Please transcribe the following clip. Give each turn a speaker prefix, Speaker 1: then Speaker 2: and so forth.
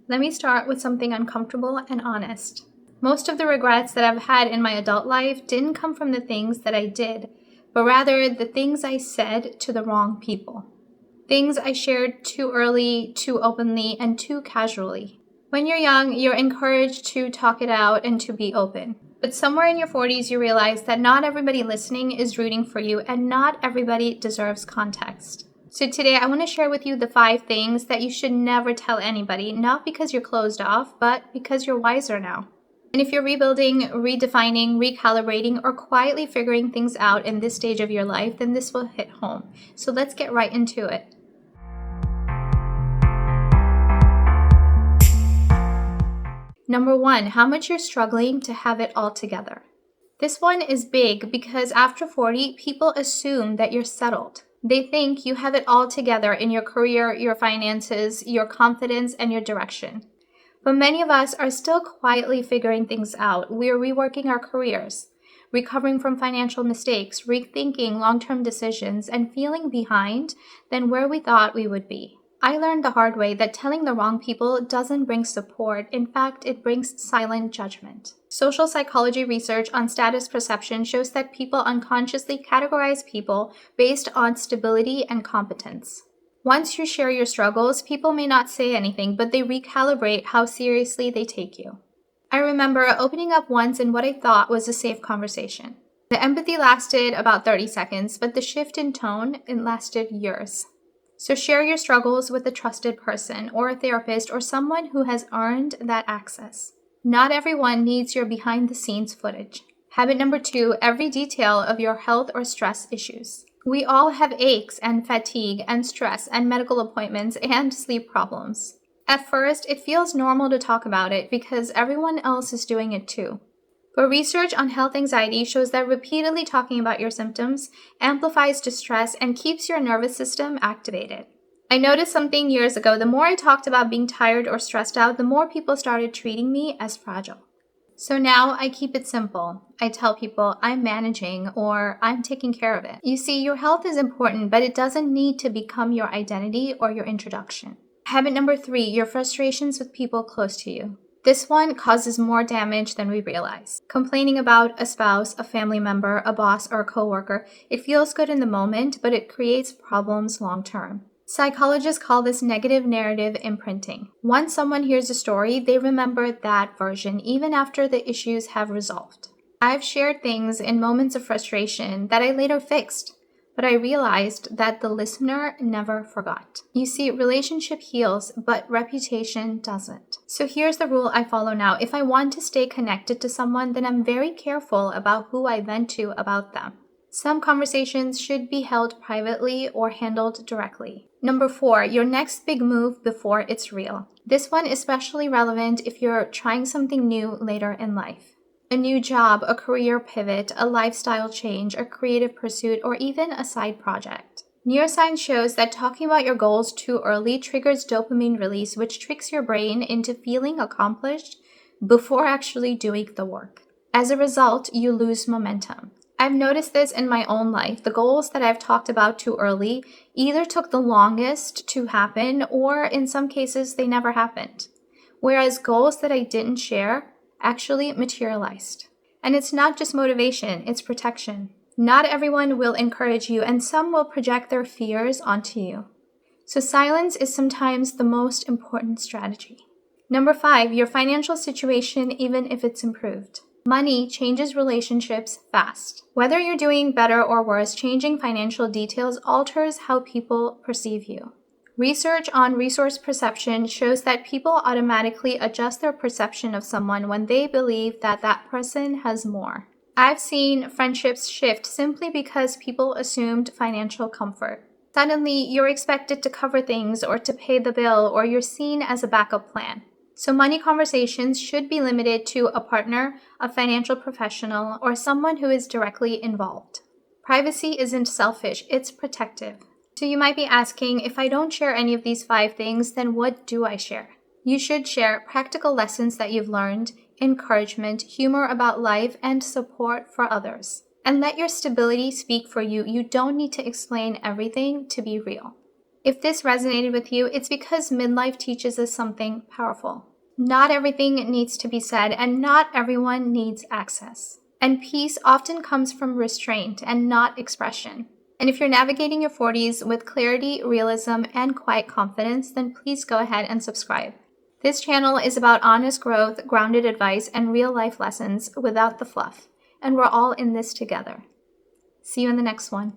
Speaker 1: Let me start with something uncomfortable and honest. Most of the regrets that I've had in my adult life didn't come from the things that I did, but rather the things I said to the wrong people. Things I shared too early, too openly, and too casually. When you're young, you're encouraged to talk it out and to be open. But somewhere in your 40s, you realize that not everybody listening is rooting for you and not everybody deserves context. So today I want to share with you the 5 things that you should never tell anybody, not because you're closed off, but because you're wiser now. And if you're rebuilding, redefining, recalibrating, or quietly figuring things out in this stage of your life, then this will hit home. So let's get right into it. Number 1, how much you're struggling to have it all together. This one is big because after 40, people assume that you're settled. They think you have it all together in your career, your finances, your confidence, and your direction. But many of us are still quietly figuring things out. We're reworking our careers, recovering from financial mistakes, rethinking long-term decisions, and feeling behind than where we thought we would be. I learned the hard way that telling the wrong people doesn't bring support. In fact, it brings silent judgment. Social psychology research on status perception shows that people unconsciously categorize people based on stability and competence. Once you share your struggles, people may not say anything, but they recalibrate how seriously they take you. I remember opening up once in what I thought was a safe conversation. The empathy lasted about 30 seconds, but the shift in tone, it lasted years. So share your struggles with a trusted person or a therapist or someone who has earned that access. Not everyone needs your behind-the-scenes footage. Habit number 2, every detail of your health or stress issues. We all have aches and fatigue and stress and medical appointments and sleep problems. At first, it feels normal to talk about it because everyone else is doing it too. But research on health anxiety shows that repeatedly talking about your symptoms amplifies distress and keeps your nervous system activated. I noticed something years ago. The more I talked about being tired or stressed out, the more people started treating me as fragile. So now I keep it simple. I tell people I'm managing or I'm taking care of it. You see, your health is important, but it doesn't need to become your identity or your introduction. Habit number 3, your frustrations with people close to you. This one causes more damage than we realize. Complaining about a spouse, a family member, a boss, or a coworker, it feels good in the moment, but it creates problems long term. Psychologists call this negative narrative imprinting. Once someone hears a story, they remember that version even after the issues have resolved. I've shared things in moments of frustration that I later fixed, but I realized that the listener never forgot. You see, relationship heals, but reputation doesn't. So here's the rule I follow now. If I want to stay connected to someone, then I'm very careful about who I vent to about them. Some conversations should be held privately or handled directly. Number 4, your next big move before it's real. This one is especially relevant if you're trying something new later in life. A new job, a career pivot, a lifestyle change, a creative pursuit, or even a side project. Neuroscience shows that talking about your goals too early triggers dopamine release, which tricks your brain into feeling accomplished before actually doing the work. As a result, you lose momentum. I've noticed this in my own life. The goals that I've talked about too early either took the longest to happen, or in some cases, they never happened. Whereas goals that I didn't share actually materialized. And it's not just motivation, it's protection. Not everyone will encourage you, and some will project their fears onto you. So silence is sometimes the most important strategy. Number 5, your financial situation, even if it's improved. Money changes relationships fast. Whether you're doing better or worse, changing financial details alters how people perceive you. Research on resource perception shows that people automatically adjust their perception of someone when they believe that that person has more. I've seen friendships shift simply because people assumed financial comfort. Suddenly, you're expected to cover things or to pay the bill, or you're seen as a backup plan. So money conversations should be limited to a partner, a financial professional, or someone who is directly involved. Privacy isn't selfish, it's protective. So you might be asking, if I don't share any of these 5 things, then what do I share? You should share practical lessons that you've learned, encouragement, humor about life, and support for others. And let your stability speak for you. You don't need to explain everything to be real. If this resonated with you, it's because midlife teaches us something powerful. Not everything needs to be said, and not everyone needs access. And peace often comes from restraint and not expression. And if you're navigating your 40s with clarity, realism, and quiet confidence, then please go ahead and subscribe. This channel is about honest growth, grounded advice, and real life lessons without the fluff. And we're all in this together. See you in the next one.